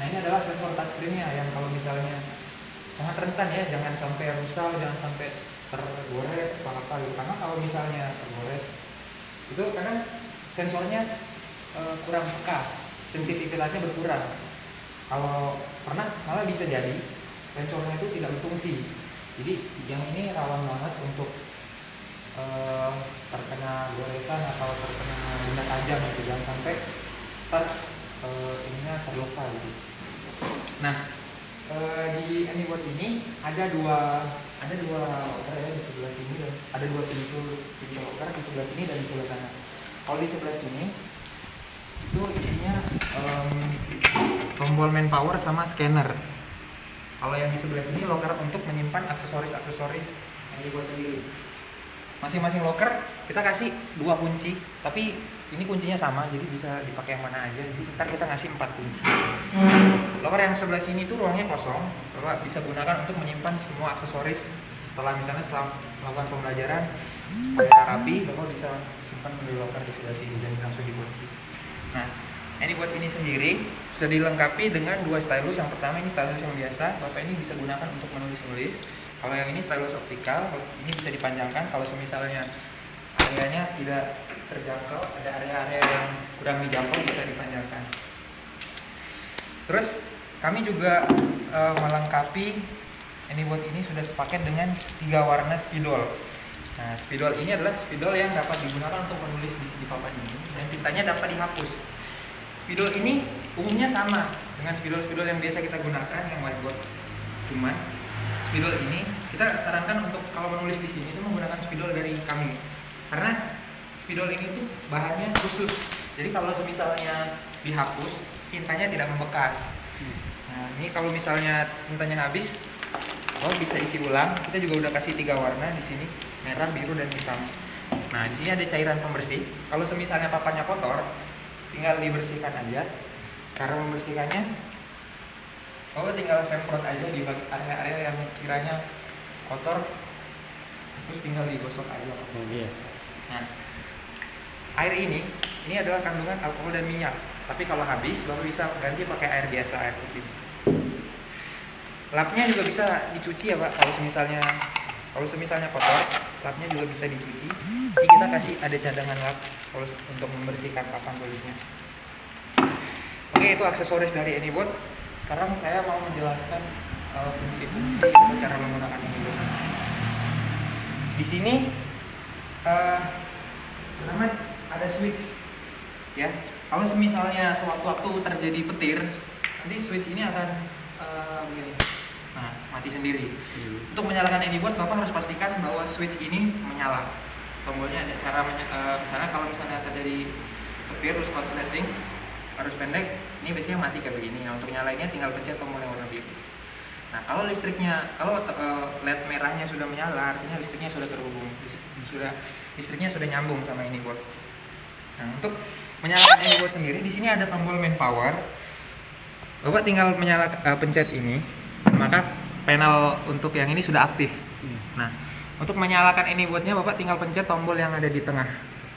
Nah ini adalah sensor touchscreen-nya yang kalau misalnya sangat rentan ya, jangan sampai rusak, jangan sampai tergores apa gitu. Karena kalau misalnya tergores itu kadang sensornya kurang peka, sensitivitasnya berkurang. Kalau pernah malah bisa jadi sensornya itu tidak berfungsi. Jadi yang ini rawan banget untuk terkena goresan atau terkena benda tajam gitu, jangan sampai ininya terluka gitu. Nah di AnyBot ini ada dua loker ya di sebelah sini, dan ada dua pintu loker di sebelah sini dan di sebelah sana. Kalau di sebelah sini itu isinya tombol manpower sama scanner. Kalau yang di sebelah sini loker untuk menyimpan aksesoris yang dibuat sendiri. Masing-masing loker kita kasih 2 kunci, tapi ini kuncinya sama, jadi bisa dipakai yang mana aja. Jadi ntar kita ngasih 4 kunci. Loker yang sebelah sini itu ruangnya kosong, Bapak bisa gunakan untuk menyimpan semua aksesoris. Setelah melakukan pembelajaran, supaya rapi, Bapak bisa simpan di loker di sebelah sini dan langsung dikunci. Nah, ini buat ini sendiri sudah dilengkapi dengan 2 stylus. Yang pertama ini stylus yang biasa, Bapak ini bisa gunakan untuk menulis-nulis. Kalau yang ini stylus optikal, ini bisa dipanjangkan kalau misalnya areanya tidak terjangkau, ada area-area yang kurang dijangkau bisa dipanjangkan. Terus kami juga melengkapi AnyBot ini sudah sepaket dengan 3 warna spidol. Nah, spidol ini adalah spidol yang dapat digunakan untuk menulis di papan ini, dan tintanya dapat dihapus. Spidol ini umumnya sama dengan spidol-spidol yang biasa kita gunakan yang whiteboard. Cuman spidol ini kita sarankan untuk kalau menulis di sini itu menggunakan spidol dari kami, karena spidol ini tuh bahannya khusus. Jadi kalau misalnya dihapus, tintanya tidak membekas. Nah, ini kalau misalnya tintanya habis, bisa isi ulang. Kita juga udah kasih 3 warna di sini, merah, biru, dan hitam. Nah, di sini ada cairan pembersih. Kalau misalnya papannya kotor, tinggal dibersihkan aja. Cara membersihkannya, tinggal semprot aja di area-area yang kiranya kotor, terus tinggal digosok aja. Nah, air ini adalah kandungan alkohol dan minyak. Tapi kalau habis, Bapak bisa ganti pakai air biasa, air putih. Lapnya juga bisa dicuci ya Pak. Kalau misalnya kotor, lapnya juga bisa dicuci. Jadi kita kasih ada cadangan lap untuk membersihkan papan tulisnya. Oke, itu aksesoris dari AnyBot. Sekarang saya mau menjelaskan fungsi-fungsi atau cara menggunakan AnyBot. Di sini pertama ada switch, ya. Kalau misalnya sewaktu-waktu terjadi petir, nanti switch ini akan begini. Nah, mati sendiri. Untuk menyalakan AnyBot, Bapak harus pastikan bahwa switch ini menyala. Tombolnya ada cara misalnya kalau misalnya terjadi petir terus korsleting arus pendek, ini biasanya mati kayak begini. Nah, untuk nyalainnya tinggal pencet tombol yang warna biru. Nah, kalau LED merahnya sudah menyala, artinya listriknya sudah terhubung, listriknya sudah nyambung sama AnyBot. Nah, untuk menyalakan AnyBot sendiri, di sini ada tombol main power. Bapak tinggal pencet ini, maka panel untuk yang ini sudah aktif. Nah, untuk menyalakan AnyBotnya, Bapak tinggal pencet tombol yang ada di tengah.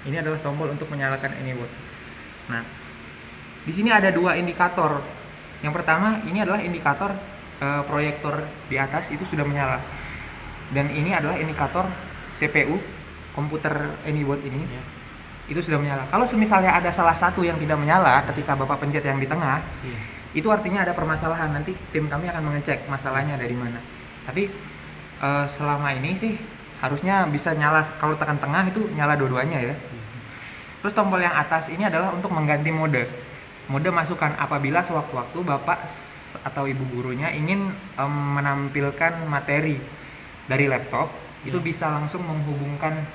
Ini adalah tombol untuk menyalakan AnyBot. Nah, di sini ada 2 indikator. Yang pertama, ini adalah indikator proyektor di atas itu sudah menyala. Dan ini adalah indikator CPU komputer AnyBot ini. Itu sudah menyala. Kalau misalnya ada salah satu yang tidak menyala ketika Bapak pencet yang di tengah, itu artinya ada permasalahan. Nanti tim kami akan mengecek masalahnya dari mana. Tapi selama ini sih harusnya bisa nyala. Kalau tekan tengah itu nyala dua-duanya ya. Terus tombol yang atas ini adalah untuk mengganti mode masukan. Apabila sewaktu-waktu Bapak atau ibu gurunya ingin menampilkan materi dari laptop, itu bisa langsung menghubungkan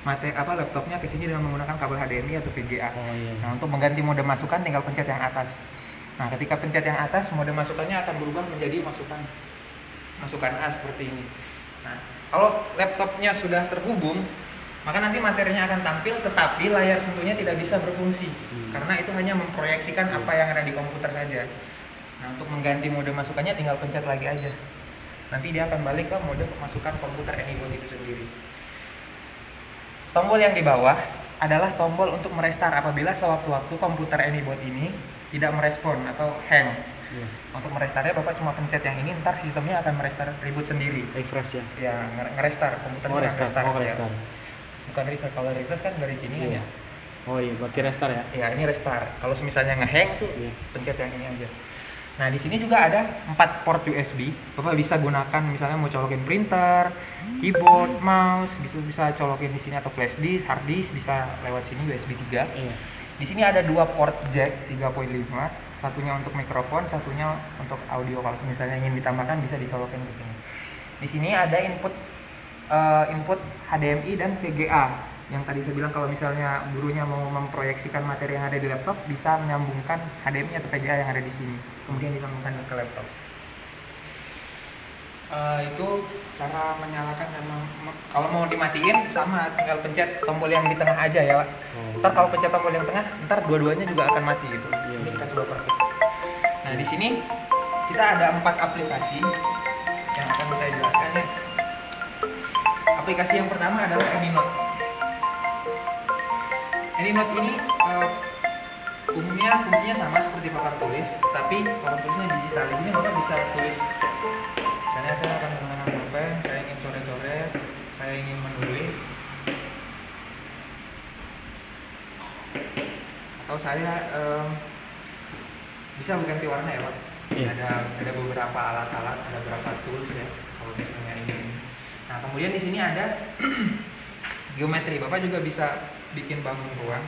laptopnya ke sini dengan menggunakan kabel HDMI atau VGA. Nah, untuk mengganti mode masukan tinggal pencet yang atas. Nah, ketika pencet yang atas, mode masukannya akan berubah menjadi masukan A seperti ini. Nah, kalau laptopnya sudah terhubung, maka nanti materinya akan tampil, tetapi layar sentuhnya tidak bisa berfungsi, karena itu hanya memproyeksikan apa yang ada di komputer saja. Nah, untuk mengganti mode masukannya tinggal pencet lagi aja. Nanti dia akan balik ke mode masukan komputer AnyBot itu sendiri. Tombol yang di bawah adalah tombol untuk merestart apabila sewaktu-waktu komputer AnyBot ini tidak merespon atau hang. Iya. Untuk merestartnya Bapak cuma pencet yang ini, ntar sistemnya akan merestart reboot sendiri. Refresh ya. Ya, ngerestart komputer Oh, restart. Oh, ya. restart. Bukan refresh, kalau refresh kan dari sini kan Iya. ya. Oh iya, berarti restart ya. Ya, ini restart. Kalau misalnya ngehang tuh Iya. pencet yang ini aja. Nah, di sini juga ada 4 port USB. Bapak bisa gunakan misalnya mau colokin printer, keyboard, mouse, bisa colokin di sini atau flash disk, hard disk bisa lewat sini USB 3. Iya. Di sini ada 2 port jack 3.5, satunya untuk mikrofon, satunya untuk audio. Kalau misalnya ingin ditambahkan bisa dicolokin di sini. Di sini ada input HDMI dan VGA. Yang tadi saya bilang kalau misalnya gurunya mau memproyeksikan materi yang ada di laptop, bisa menyambungkan HDMI atau VGA yang ada di sini, kemudian disambungkan ke laptop. Itu cara menyalakan dan kalau mau dimatiin sama tinggal pencet tombol yang di tengah aja ya, Pak. Ntar kalau pencet tombol yang tengah, ntar dua-duanya juga akan mati gitu. Ini kita coba praktik. Nah, di sini kita ada 4 aplikasi yang akan saya jelaskan ya. Aplikasi yang pertama adalah AnyNote. AnyNote ini umumnya fungsinya sama seperti papan tulis, tapi papan tulisnya digital. Di sini Bapak bisa tulis. Misalnya saya akan menggunakan pulpen, saya ingin coret-coret, saya ingin menulis, atau saya bisa berganti warna ya, Pak. Iya. Ada beberapa alat-alat, ada beberapa tools ya. Kalau misalnya ini. Nah, kemudian di sini ada geometri. Bapak juga bisa bikin bangun ruang.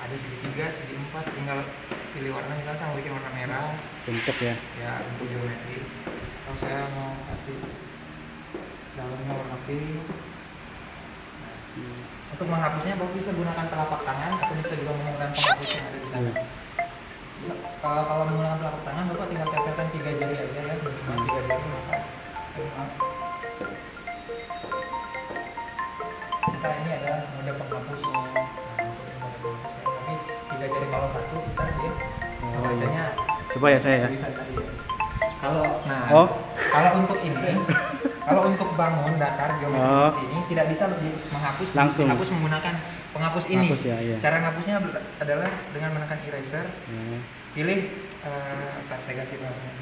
Ada segitiga, segi 4, tinggal pilih warna. Misalnya saya mau bikin warna merah. Bentuk ya. Ya, untuk geometri. Atau saya mau kasih dalamnya warna pink. Untuk menghapusnya Bapak bisa gunakan telapak tangan atau bisa juga menggunakan penghapus yang ada di sana. Kalau menggunakan telapak tangan Bapak tinggal tempelkan 3 jari aja ya, 3 jari maka kita ini adalah mode penghapus. Tapi 3 jari kalau satu kita dia bacanya. Coba ya saya ya. Tulisan tadi ya. Oh. Kalau untuk ini, kalau untuk bangun datar geometri seperti ini tidak bisa menghapus langsung menghapus menggunakan penghapus ini. Penghapus ya, iya. Cara menghapusnya adalah dengan menekan eraser. Pilih ntar saya ganti bahasanya.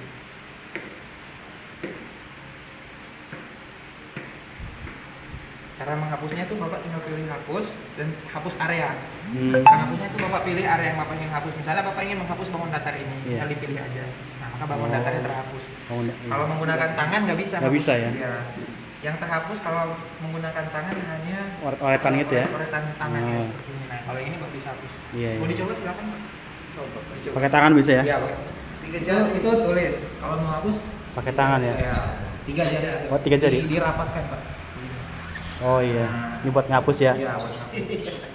Cara menghapusnya itu Bapak tinggal pilih hapus dan hapus area. Cara menghapusnya itu Bapak pilih area yang Bapak ingin hapus. Misalnya Bapak ingin menghapus bangun datar ini, tinggal dipilih aja. Nah, maka bangun datarnya terhapus. Kalau menggunakan tangan nggak bisa. Nggak bisa ya? Iya. Yang terhapus kalau menggunakan tangan hanya Oretan gitu ya? Oretan tangan ya seperti ini. Nah, kalau ini Bapak bisa hapus. Iya, Mau iya. dicoba silakan Pak. Coba dicoba. Pakai tangan bisa ya? Iya, Pak. 3 jari itu tulis. Kalau mau hapus Pakai tangan ya? ya 3 jari aja. Oh, 3 jari? Dirapatkan, Pak. Oh iya. Ini buat ngapus ya? Iya, buat ngapus.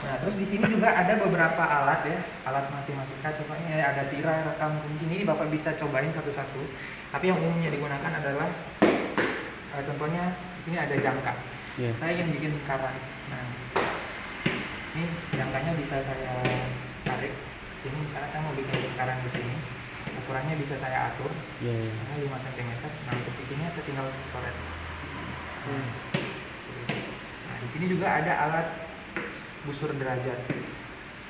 Nah, terus di sini juga ada beberapa alat ya, alat matematika. Coba ini ada tirai, rekam, kunci. Ini Bapak bisa cobain satu-satu. Tapi yang umumnya digunakan adalah contohnya di sini ada jangka. Iya. Saya ingin bikin karang. Nah, ini jangkanya bisa saya tarik ke sini. Misalnya saya mau bikin karang di sini. Ukurannya bisa saya atur. Iya, iya. Karena 5 cm. Nah, untuk bikinnya saya tinggal coret. Nah, di sini juga ada alat busur derajat.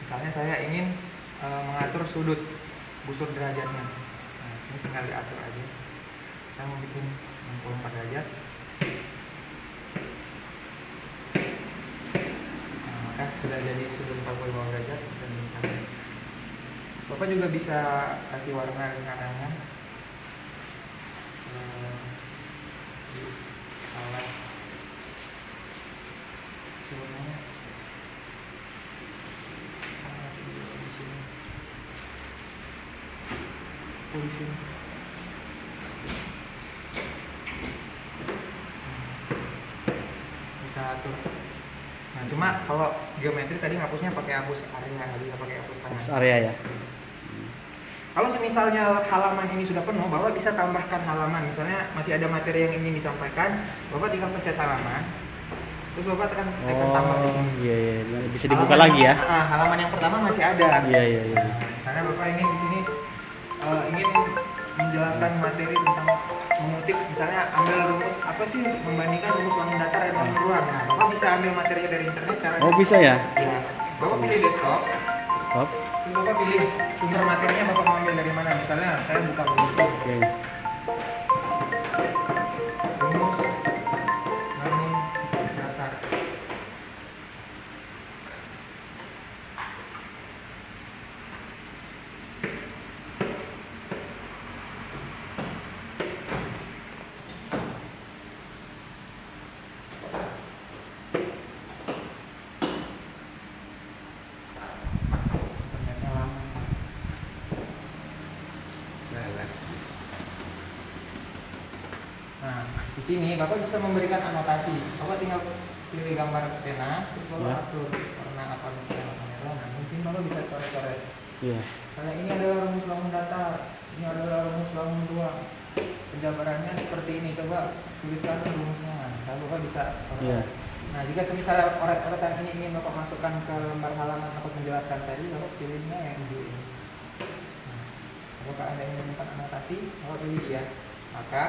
Misalnya saya ingin mengatur sudut busur derajatnya. Nah, sini tinggal diatur aja. Saya mau bikin 64 derajat. Nah, maka sudah jadi sudut 45 derajat dan bintangnya. Bapak juga bisa kasih warna karangan. Alat sebenarnya di sini polisi bisa atur. Nah, cuma kalau geometri tadi ngapusnya pakai hapus area, nggak bisa pakai hapus tangan. Hapus area ya? Kalau misalnya halaman ini sudah penuh, Bapak bisa tambahkan halaman. Misalnya masih ada materi yang ingin disampaikan, Bapak tinggal pencet halaman. Terus Bapak tekan tambah di sini. Iya, iya. Bisa dibuka lagi ya? Halaman yang pertama masih ada. Iya, iya, iya. Nah, misalnya Bapak ingin di sini ingin menjelaskan materi tentang mengutip, misalnya ambil rumus apa sih membandingkan rumus bangun datar dan bangun ruang. Nah, Bapak bisa ambil materinya dari internet. Caranya Oh, bisa ya? Iya. Bapak pilih desktop. Stop. Bapak pilih sumber materinya, Bapak mau ambil dari mana. Misalnya saya buka Google. Oke. Rumus bangun datar. Internetnya lama. Nah, di sini Bapak bisa memberikan anotasi. Bapak tinggal pilih gambar pena, terus Bapak Ya. atur warna apa misalnya warna merah. Nah, di sini Bapak bisa coret-coret. Iya. Karena ini adalah rumus bangun datar, ini adalah rumus bangun ruang. Penjabarannya seperti ini. Coba tuliskan rumusnya. Saya Bapak bisa coret. Iya. Nah, jika semisal oret-oretan ini ingin Bapak masukkan ke lembar halaman untuk menjelaskan tadi, Bapak pilihnya yang di ini. Nah, apakah Anda ingin menemukan anotasi? Bapak pilih iya. Maka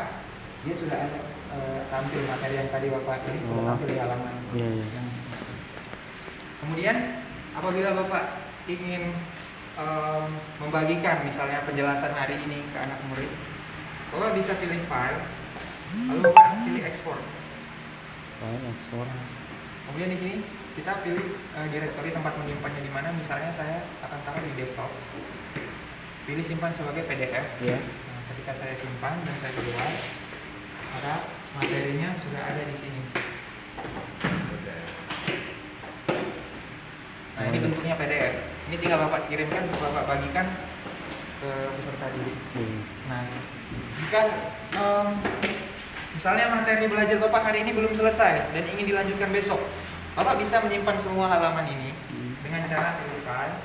dia sudah ada tampil materi yang tadi Bapak ini sudah Oh. tampil di halaman. Iya, iya. Kemudian apabila Bapak ingin membagikan misalnya penjelasan hari ini ke anak murid, Bapak bisa pilih file, lalu Bapak pilih ekspor. File ekspor. Kemudian di sini kita pilih direktori tempat menyimpannya di mana. Misalnya saya akan taruh di desktop. Pilih simpan sebagai PDF. Iya. Nah, ketika saya simpan dan saya keluar, maka materinya sudah ada di sini. Nah, ini bentuknya PDF. Ini tinggal Bapak kirimkan, Bapak bagikan ke peserta didik. Iya. Nah, jika misalnya materi belajar Bapak hari ini belum selesai dan ingin dilanjutkan besok, Bapak bisa menyimpan semua halaman ini dengan cara pilih file.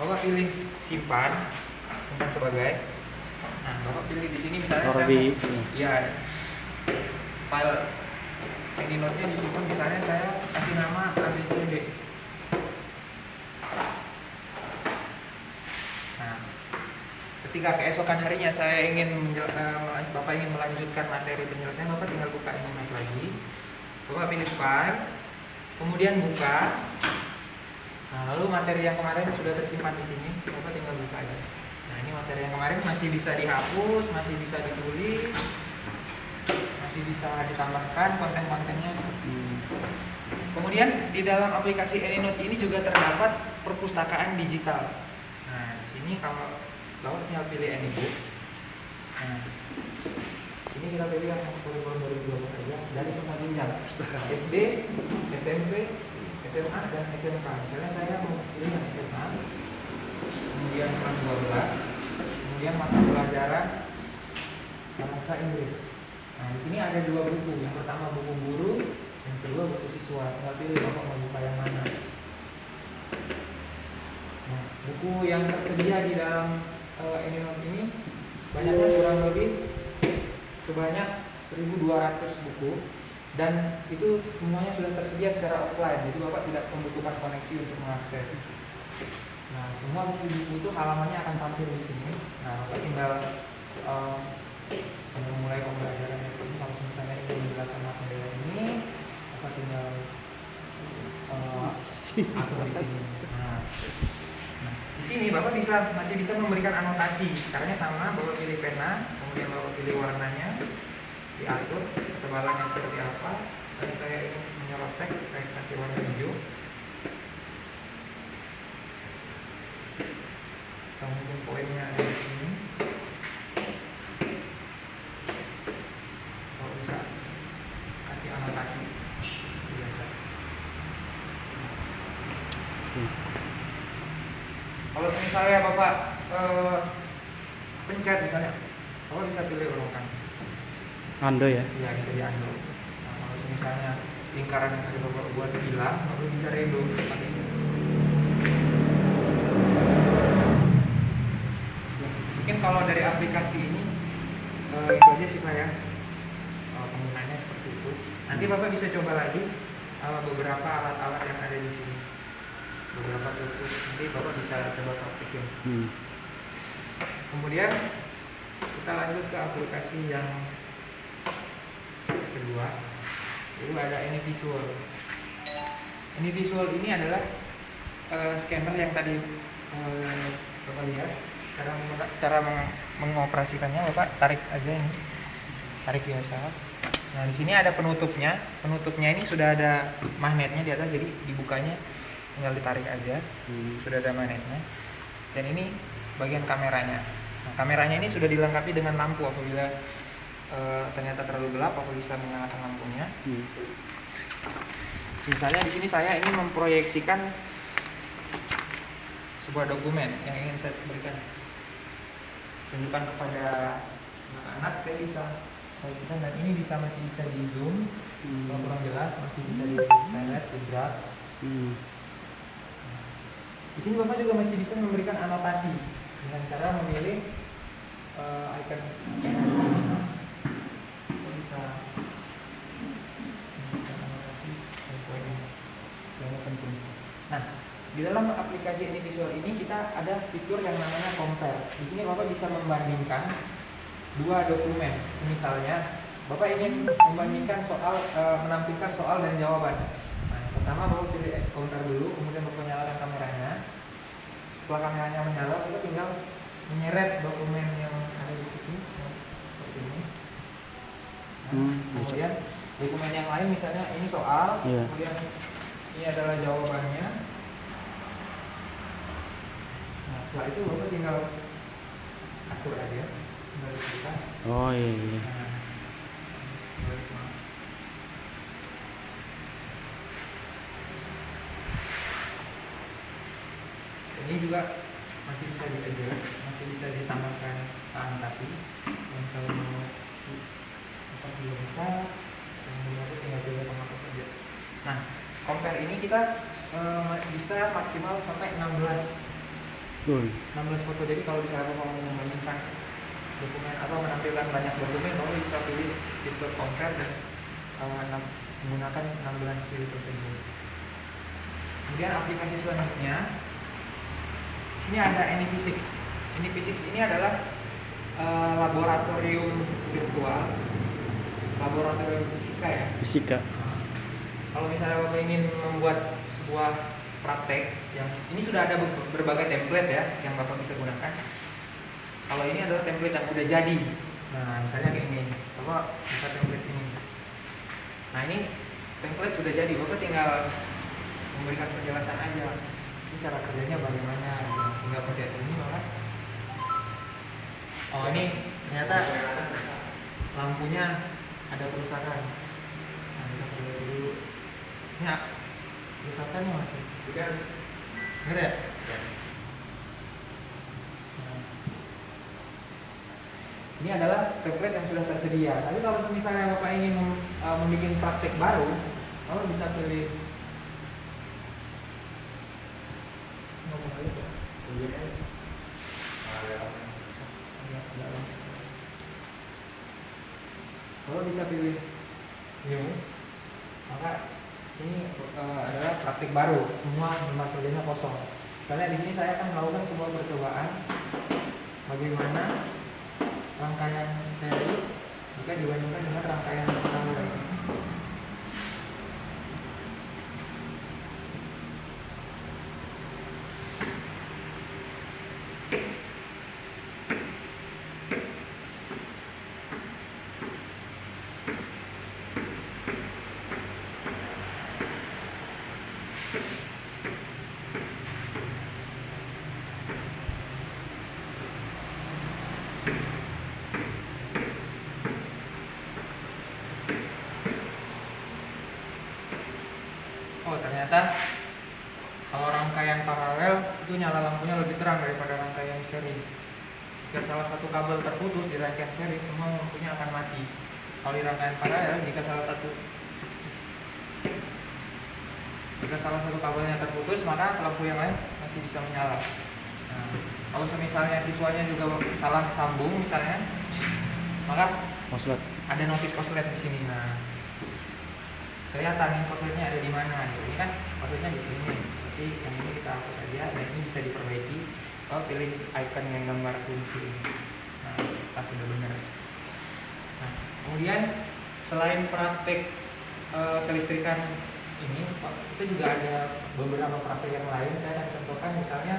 Bapak pilih simpan sebagai. Nah, Bapak pilih di sini misalnya Taruh saya di ya file EndNote-nya disimpan, misalnya saya kasih nama ABCD. Nah, ketika keesokan harinya saya ingin Bapak ingin melanjutkan materi penyelesaian, Bapak tinggal buka EndNote lagi. Bapak pilih file, kemudian buka. Nah, lalu materi yang kemarin sudah tersimpan di sini, Bapak tinggal buka aja. Nah, ini materi yang kemarin masih bisa dihapus, masih bisa ditulis, masih bisa ditambahkan konten-kontennya. Kemudian di dalam aplikasi EndNote ini juga terdapat perpustakaan digital. Nah, di sini kalau Bapak tinggal pilih EndBook. Nah, ini kita pilih yang kurikulum 2020 aja dari semua jenjang SD, SMP, SMA dan SMK. Misalnya saya mau pilih yang SMA, kemudian kelas 12, kemudian mata pelajaran bahasa Inggris. Nah, di sini ada dua buku. Yang pertama buku guru, yang kedua buku siswa. Tinggal pilih Bapak mau buka yang mana. Nah, buku yang tersedia di dalam EndNote ini banyaknya kurang lebih sebanyak 1.200 buku, dan itu semuanya sudah tersedia secara offline, jadi Bapak tidak membutuhkan koneksi untuk mengakses. Nah, semua buku-buku itu halamannya akan tampil di sini. Nah, Bapak tinggal memulai pembelajaran itu. Kalau misalnya ingin menjelaskan materi ini, Bapak tinggal atur di sini. Nah, di sini Bapak masih bisa memberikan anotasi. Caranya sama, Bapak pilih pena, kemudian Bapak pilih warnanya, diatur ketebalannya seperti apa. Dan saya ingin menyorot teks, saya kasih warna hijau. Kemudian poinnya ada di sini. Bapak bisa kasih anotasi biasa. Kalau misalnya Bapak pencet misalnya, Bapak bisa pilih urutan. Ando ya. Iya, bisa diambil. Nah, kalau misalnya lingkaran yang tadi Bapak buat hilang, Bapak bisa redo seperti itu. Mungkin kalau dari aplikasi ini itu aja sih Pak ya. Penggunanya seperti itu. Nanti Bapak bisa coba lagi beberapa alat-alat yang ada di sini. Beberapa tools, nanti Bapak bisa coba praktikin. Kemudian kita lanjut ke aplikasi yang kedua, itu ada AnyVisual. AnyVisual ini adalah scanner yang tadi Bapak lihat cara mengoperasikannya. Bapak tarik aja ini, tarik biasa. Nah di sini ada penutupnya. Penutupnya ini sudah ada magnetnya di atas, jadi dibukanya tinggal ditarik aja. Sudah ada magnetnya. Dan ini bagian kameranya. Nah, kameranya ini sudah dilengkapi dengan lampu. Apabila ternyata terlalu gelap, aku bisa menyalakan lampunya. Misalnya di sini saya ingin memproyeksikan sebuah dokumen yang ingin saya berikan, tunjukkan kepada anak-anak, saya bisa proyeksikan, dan ini masih bisa di zoom. Kalau kurang jelas masih bisa di highlight, di drag. Di sini Bapak juga masih bisa memberikan anotasi dengan cara memilih icon. Bapak bisa memberikan anotasi poin yang penting. Nah, di dalam aplikasi ini visual ini kita ada fitur yang namanya compare. Di sini Bapak bisa membandingkan dua dokumen. Misalnya Bapak ingin membandingkan soal, menampilkan soal dan jawaban. Nah, yang pertama Bapak pilih compare dulu, kemudian Bapak nyalakan kameranya. Setelah kameranya menyala, Bapak tinggal menyeret dokumen yang ada di sini seperti ini. Nah, kemudian dokumen yang lain, misalnya ini soal, kemudian ini adalah jawabannya. Nah, setelah itu Bapak tinggal atur aja, tinggal ditekan. Oh iya. Ini juga masih bisa di-adjust, masih bisa ditambahkan anotasi. Yang saya mau apa juga bisa, yang menghapus tinggal pilih penghapus saja. Nah, compare ini kita bisa maksimal sampai 16 foto. Jadi kalau misalnya mau membandingkan dokumen atau menampilkan banyak dokumen, baru bisa pilih fitur compare dan menggunakan 16 filter tersebut. Kemudian aplikasi selanjutnya, sini ada AnyPhysics. AnyPhysics ini adalah laboratorium virtual, laboratorium fisika ya. Fisika. Kalau misalnya Bapak ingin membuat sebuah praktek, yang ini sudah ada berbagai template ya yang Bapak bisa gunakan. Kalau ini adalah template yang udah jadi. Nah, misalnya kayak ini, Bapak bisa template ini. Nah, ini template sudah jadi, Bapak tinggal memberikan penjelasan aja. Ini cara kerjanya bagaimana, tinggal pencet ini maka. Oh, ini ternyata lampunya ada kerusakan. Nah, kita perlu dulu. Ini kerusakannya masih. Bener ya? Nah, ini adalah template yang sudah tersedia. Tapi kalau misalnya Bapak ingin membuat praktek baru, Bapak bisa pilih Kalau bisa pilih new, maka ini adalah praktik baru, semua tempat kerjanya kosong. Misalnya di sini saya akan melakukan sebuah percobaan bagaimana rangkaian seri jika dibandingkan dengan rangkaian paralel. Oh, ternyata kalau rangkaian paralel itu nyala lampunya lebih terang daripada rangkaian seri. Jika salah satu kabel terputus di rangkaian seri, semua lampunya akan mati. Kalau di rangkaian paralel, jika salah satu kabelnya terputus, maka lampu yang lain masih bisa menyala. Nah, kalau misalnya siswanya juga salah sambung misalnya, maka Koslet. ada notis koslet di sini. Nah, kelihatan nih kosletnya ada di mana. Ini kan kosletnya di sini. Tapi yang ini kita hapus saja dan ini bisa diperbaiki. Kalau pilih icon yang gambar kunci ini. Nah, pas sudah benar. Nah, kemudian selain praktek kelistrikan ini, kita juga ada beberapa praktek yang lain. Saya akan contohkan misalnya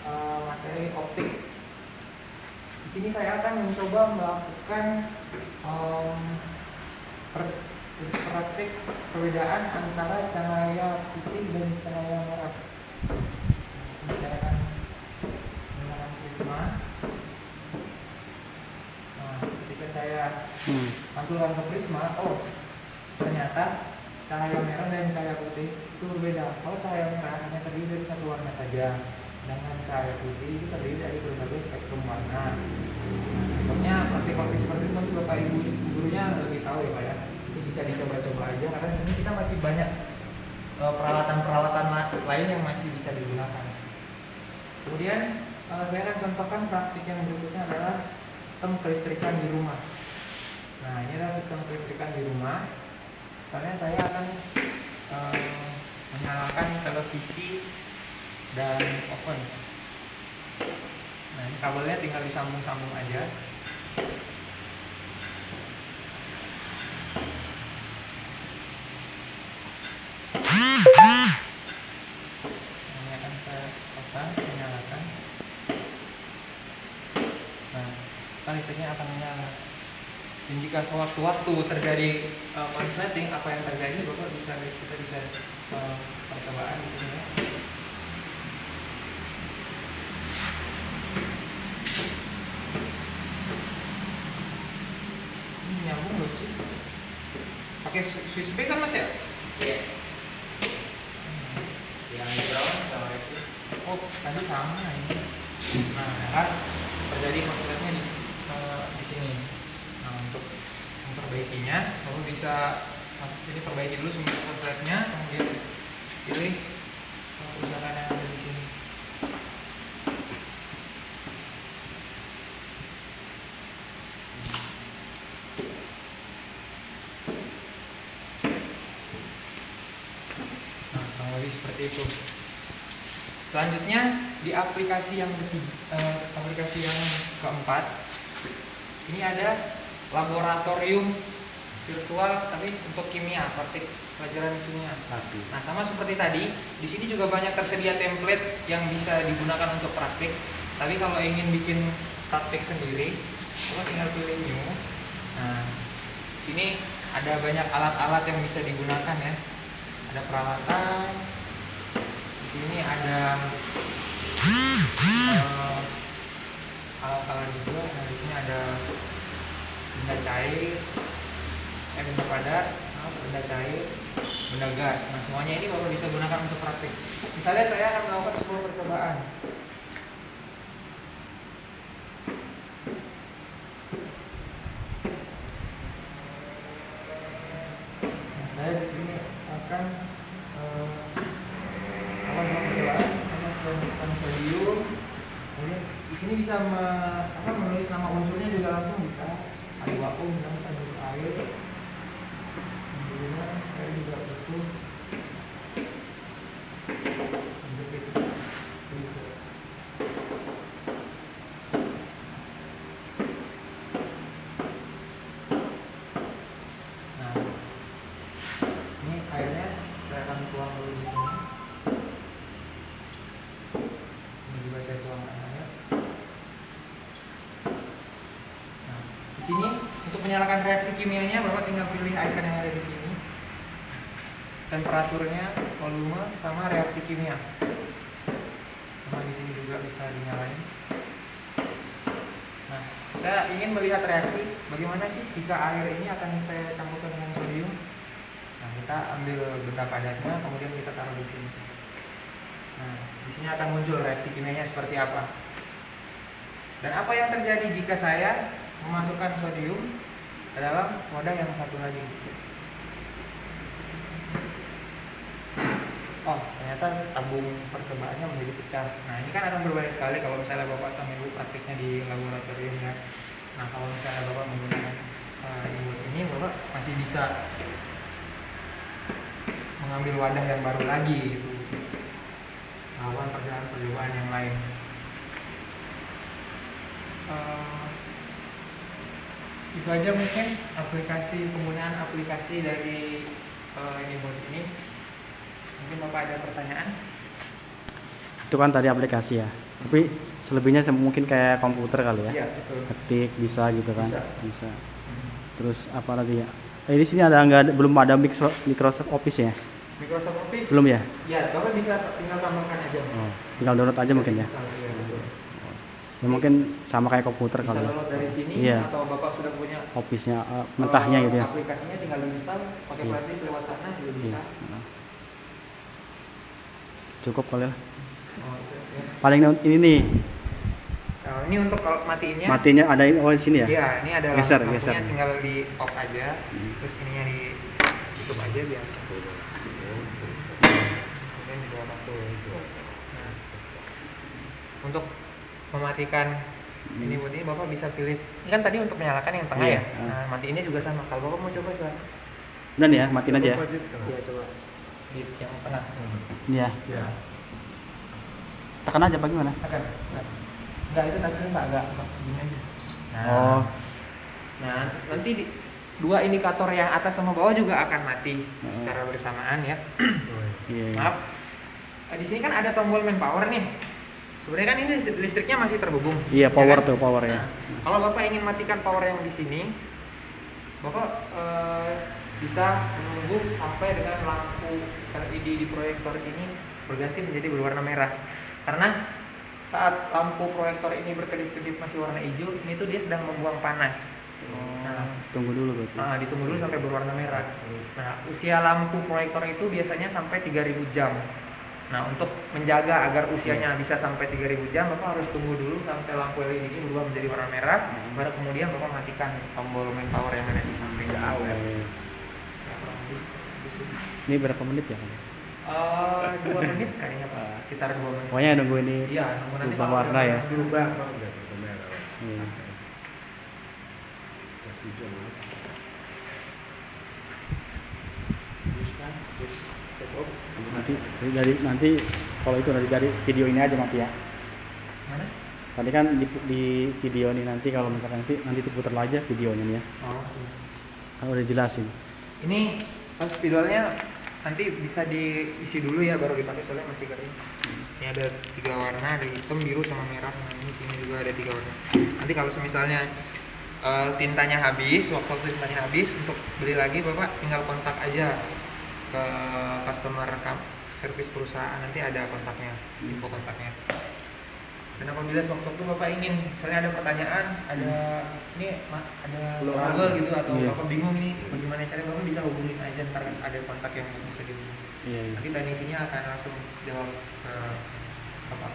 materi optik. Di sini saya akan mencoba melakukan praktik perbedaan antara cahaya putih dan cahaya merah. Ini saya akan menggunakan prisma. Nah, ketika saya pantulkan ke prisma, oh ternyata cahaya merah dan cahaya putih itu berbeda. Kalau cahaya merah hanya terdiri dari satu warna saja, sedangkan cahaya putih itu terdiri dari berbagai spektrum warna. Contohnya praktik seperti itu nanti Bapak Ibu gurunya lebih tahu ya Pak ya. Ini bisa dicoba-coba aja karena ini kita masih banyak peralatan-peralatan lain yang masih bisa digunakan. Kemudian saya akan contohkan praktik yang berikutnya adalah sistem kelistrikan di rumah. Nah, ini adalah sistem kelistrikan di rumah. Misalnya saya akan menyalakan televisi dan oven. Nah, ini kabelnya tinggal disambung-sambung aja. Ini akan saya pasang, menyalakan. Nah, listriknya akan menyala. Dan jika sewaktu-waktu terjadi konsleting, apa yang terjadi, kita bisa percobaan di sini. Ya. Ini nyambung loh sih. Pakai switch speed kan Mas ya? Iya. Yang ground sama itu. Oh, tadi sama ini. Nah, kan terjadi konsletnya di sini. Nah, untuk memperbaikinya, kamu bisa jadi perbaiki dulu semua konsletnya, kemudian pilih kerusakan yang ada di sini. Nah, kurang lebih seperti itu. Selanjutnya di aplikasi yang keempat, ini ada laboratorium virtual tapi untuk kimia, praktik pelajaran kimia. Nah, sama seperti tadi, di sini juga banyak tersedia template yang bisa digunakan untuk praktik. Tapi kalau ingin bikin praktik sendiri, kita tinggal pilih new. Nah, di sini ada banyak alat-alat yang bisa digunakan ya. Ada peralatan. Di sini ada alat-alat juga. Nah, di sini ada benda cair, benda padat, benda cair, benda gas. Nah, semuanya ini baru bisa gunakan untuk praktik. Misalnya saya akan melakukan sebuah percobaan. Nah, saya di sini akan percobaan menggunakan sodium. Kemudian di sini bisa menulis nama unsurnya juga langsung bisa. H2O misalnya saya butuh air. Kemudian saya juga butuh nah, ini airnya saya akan tuang dulu di sini. Ini juga saya tuangkan air. Nah, di sini untuk menyalakan reaksi kimianya, Bapak tinggal pilih icon yang ada di sini. Temperaturnya, volume, sama reaksi kimia. Sama di sini juga bisa dinyalain. Nah, saya ingin melihat reaksi bagaimana sih jika air ini akan saya campurkan dengan sodium. Nah, kita ambil benda padatnya, kemudian kita taruh di sini. Nah, di sini akan muncul reaksi kimianya seperti apa. Dan apa yang terjadi jika saya memasukkan sodium ke dalam wadah yang satu lagi. Oh, ternyata tabung percobaannya menjadi pecah. Nah, ini kan akan berbahaya sekali kalau misalnya Bapak sama Ibu praktiknya di laboratorium ya. Nah, kalau misalnya Bapak menggunakan ini, Bapak masih bisa mengambil wadah yang baru lagi gitu. Melakukan percobaan yang lain. Itu aja mungkin penggunaan aplikasi dari Anybot ini. Mungkin Bapak ada pertanyaan? Itu kan tadi aplikasi ya. Tapi selebihnya mungkin kayak komputer kali ya. Iya, betul. Ketik bisa gitu kan. Bisa. Bisa. Terus apa lagi ya? Di sini ada nggak belum ada Microsoft Office ya? Microsoft Office? Belum ya? Ya, Bapak bisa tinggal tambahkan aja. Oh, tinggal download aja mungkin ya. Iya, betul. Ya mungkin sama kayak komputer Bisa kali ya. download dari sini Iya. atau Bapak sudah punya Office-nya mentahnya gitu ya. aplikasinya tinggal install, pakai Iya. flash disk lewat sana juga bisa. Iya. Cukup kali lah. Oh, iya. Paling ini nih, Nah, ini untuk kalau matiinnya. matinya ada di sini ya? Iya, ini ada Geser, lampunya, geser. tinggal di off aja. Terus ininya di tutup aja biasa. Kemudian di bawah lampu. Nah, untuk mematikan ini buat ini Bapak bisa pilih. Ini kan tadi untuk menyalakan yang tengah Iya. ya. Nah, matiin juga sama. Kalau Bapak mau coba. Udah nih ya, matiin aja ya. Iya, coba. Di yang tengah. Ini ya. Ya. Tekan aja apa gimana? Akan. Enggak, itu tasnya Pak, agak gini aja. Nah. Oh. Nah, nanti dua indikator yang atas sama bawah juga akan mati Heeh. secara bersamaan ya. Iya. Iya. Maaf. Di sini kan ada tombol main power nih. Sebenarnya kan ini listriknya masih terhubung. Iya, ya power kan? tuh, power ya. Nah, kalau Bapak ingin matikan power yang di sini, Bapak bisa menunggu sampai dengan lampu LED di proyektor ini berganti menjadi berwarna merah. Karena saat lampu proyektor ini berkedip-kedip masih warna hijau, ini tuh dia sedang membuang panas. Nah, Tunggu dulu berarti. ditunggu dulu sampai berwarna merah. Nah, usia lampu proyektor itu biasanya sampai 3000 jam. Nah, untuk menjaga agar usianya bisa sampai 3000 jam, Bapak harus tunggu dulu sampai lampu LED ini berubah menjadi warna merah, baru kemudian Bapak matikan tombol main power yang ada di samping awal. Ya, kurang lebih seperti itu. Ini berapa menit ya? 2 menit kayaknya Pak, sekitar 2 menit. Pokoknya nunggu ini Iya, nunggu nanti berubah kalau warna udah ya. berubah. Iya. Cukup. Nanti kalau itu dari video ini aja mati ya. Mana? Tadi kan di video ini nanti kalau misalkan nanti diputar aja videonya nih ya. Oh. Kan udah jelasin. Ini pas spidolnya nanti bisa diisi dulu ya baru dipakai soalnya masih kering. Ini ada 3 warna, ada hitam, biru sama merah. Nah, ini sini juga ada 3 warna. Nanti kalau misalnya tintanya habis, waktu tintanya habis untuk beli lagi Bapak tinggal kontak aja ke customer service perusahaan, nanti ada kontaknya, info kontaknya. Dan apabila sewaktu Bapak ingin, misalnya ada pertanyaan, ada trouble gitu atau Iya. Bapak bingung ini bagaimana caranya, Bapak bisa hubungin aja, ntar ada kontak yang bisa dihubungi. Iya. Nanti teknisinya akan langsung jawab ke Bapak.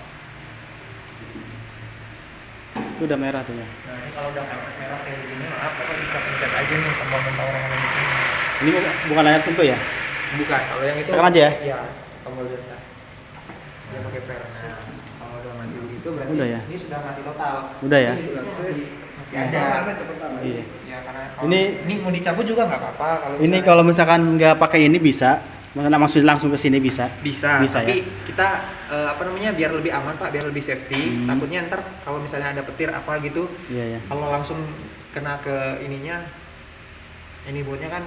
Itu udah merah tuh ya. Nah, ini kalau udah merah kayak gini, maaf Bapak bisa pencet aja nih tombol power yang ada di sini. Ini bukan layar sentuh ya? Bukan, kalau yang itu Tekan aja ya? Iya, tombol biasa. Dia pakai per. Nah, kalau udah mati begitu berarti Udah ya? ini sudah mati total. Udah ya? Ini listriknya masih ada. Iya. Ya karena kalau Ini- ini mau dicabut juga nggak apa-apa kalau Ini misalnya- kalau misalkan nggak pakai ini bisa, maksudnya langsung ke sini bisa. bisa, Bisa tapi ya? kita biar lebih aman Pak, biar lebih safety. Hmm. Takutnya ntar kalau misalnya ada petir apa gitu, Iya ya. kalau langsung kena ke ininya, ini buatnya kan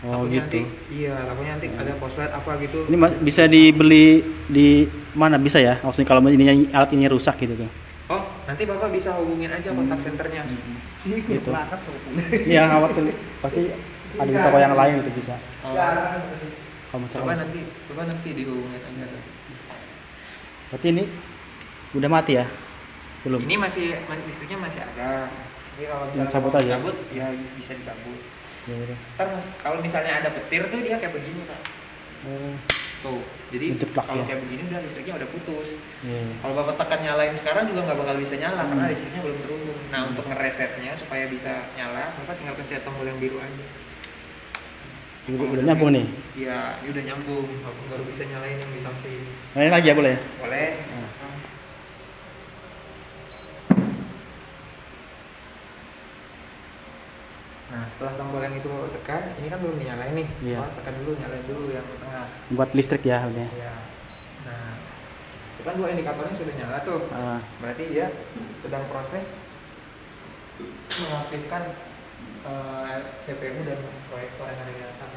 Oh takutnya gitu. takutnya nanti ada korslet apa gitu. Ini bisa dibeli di mana bisa ya? Maksudnya kalau ininya alat ini rusak gitu tuh. Oh, nanti Bapak bisa hubungin aja kontak senternya. Gitu. Iya khawatir pasti ada di toko yang lain itu bisa. Oh. Kalau Coba misalkan nanti dihubungin aja. berarti ini udah mati ya? Belum. Ini listriknya masih ada. Jadi kalau Yang misalnya cabut mau aja? dicabut, ya bisa dicabut. Ya, udah. Ntar kalau misalnya ada petir tuh dia kayak begini Pak. Oh, Tuh, jadi Menceplak kalau ya? kayak begini udah listriknya udah putus. iya. Kalau Bapak tekan nyalain sekarang juga nggak bakal bisa nyala karena Hmm. listriknya belum terhubung. Nah untuk ngeresetnya supaya bisa nyala, Bapak tinggal pencet tombol yang biru aja. Udah nyambung nih. Iya, ini udah nyambung. Bapak baru bisa nyalain yang di samping. Nah, ini lagi ya boleh? Boleh. Nah, setelah tombol yang itu Bapak tekan, ini kan belum dinyalain nih. Iya. Bapak tekan dulu, nyalain dulu yang tengah. Buat listrik ya udah. Iya. Nah, itu kan dua indikatornya sudah nyala tuh. Ah, Berarti dia sedang proses mengaktifkan CPU dan proyektor yang ada di atas.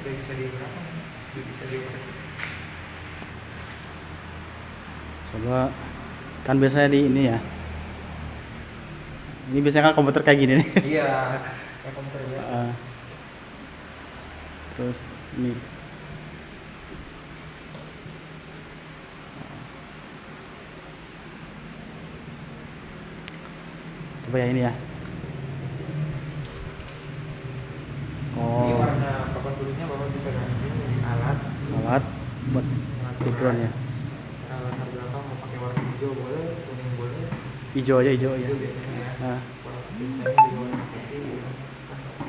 supaya bisa dioperasi. Bisa dioperasi. Coba kan biasanya di ini ya. Ini biasanya kan komputer kayak gini nih. Iya, kayak komputer biasa. Terus ini. Coba ya ini ya. Ini Oh, warna papan tulisnya Bapak bisa ganti alat. alat buat background ya. Latar belakang mau pakai warna hijau boleh, kuning boleh. Hijau aja hijau ya. Hijau biasanya ya. Nah, Kalau tulisannya juga warna putih, biasanya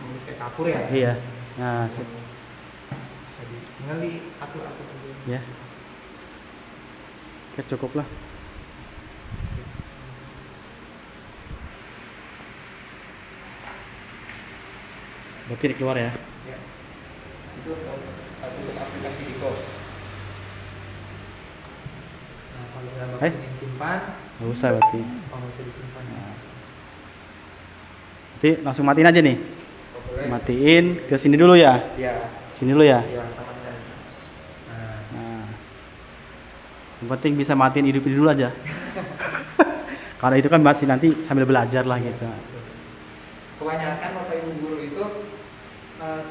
tulis kayak kapur ya. iya. Nah, sip. Bisa tinggal diatur aja. Ya. Oke, cukup lah. Berarti ini keluar ya. Ya. Itu untuk aplikasi di kos. Nah, kalau udah Bapak ingin simpan, Nggak usah berarti. kalau bisa disimpan. Berarti langsung matiin aja nih. Oh, boleh. Matiin ke sini dulu ya. Iya. Sini dulu ya. Iya, tamannya. Nah, Nah. Yang penting bisa matiin hidup dulu aja. Karena itu kan masih nanti sambil belajar lah gitu. kebanyakan Bapak Ibu guru itu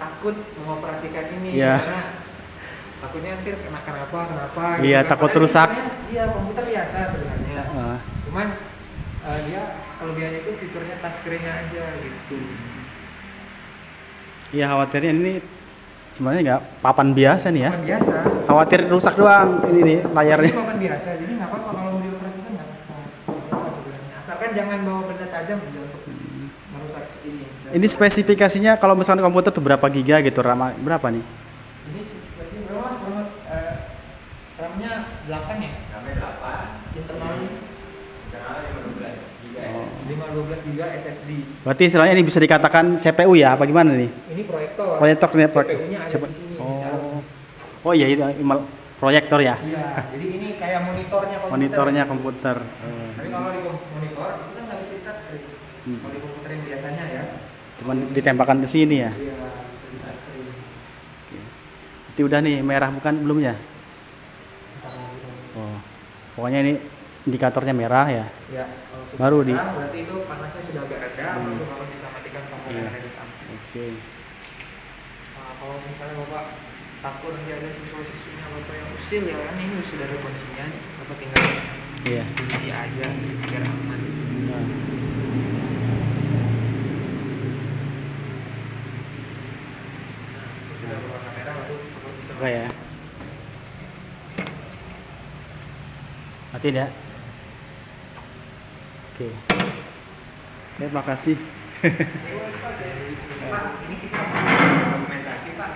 takut mengoperasikan ini Iya. karena takutnya nanti kenapa Iya, kan. takut Padahal rusak. Iya, komputer biasa sebenarnya. Heeh. Cuman dia kelebihannya itu fiturnya touchscreen-nya aja gitu. Iya, khawatirnya ini sebenarnya nggak papan biasa nih ya. Papan biasa. Khawatir rusak doang ini nih layarnya. Ini papan biasa, jadi nggak apa-apa kalau mau dioperasikan nggak apa-apa sebenarnya. Asalkan jangan bawa benda tajam aja untuk merusak ini. Ini spesifikasinya kalau misalnya komputer tuh berapa giga gitu, RAM berapa nih? Ini spesifikasinya berapa mas? RAM-nya 8 ya? Sampai 8, Internalnya internal 15 GB. 512 GB SSD. Berarti istilahnya ini bisa dikatakan CPU ya, apa gimana nih? Ini proyektor. Proyektor nih, CPU-nya ada di sini. di dalam. Oh iya, itu proyektor ya. Iya, jadi ini kayak monitornya komputer. Monitornya komputer. Tapi kalau di monitor itu kan nggak bisa di touchscreen. Kalau di komputer yang biasanya ya. Cuman ditembakkan ke sini ya. Iya, bisa di touchscreen. Berarti udah nih merah bukan belum ya? Oh. Pokoknya ini indikatornya merah ya. Ya, kalau sudah Baru di- merah, berarti itu panasnya sudah agak reda, baru Bapak bisa matikan komponen Iya. yang ada di samping. Oke. Nah, kalau misalnya Bapak takut nanti ada siswa-siswinya Bapak yang usil ya kan ini sudah ada kuncinya, Bapak tinggal Iya. kunci aja biar aman. Nah. Nah, sudah berwarna merah baru Bapak bisa Oke ya. Matiin ya. Oke. Terima kasih. Pak, ini kita dokumentasi Pak.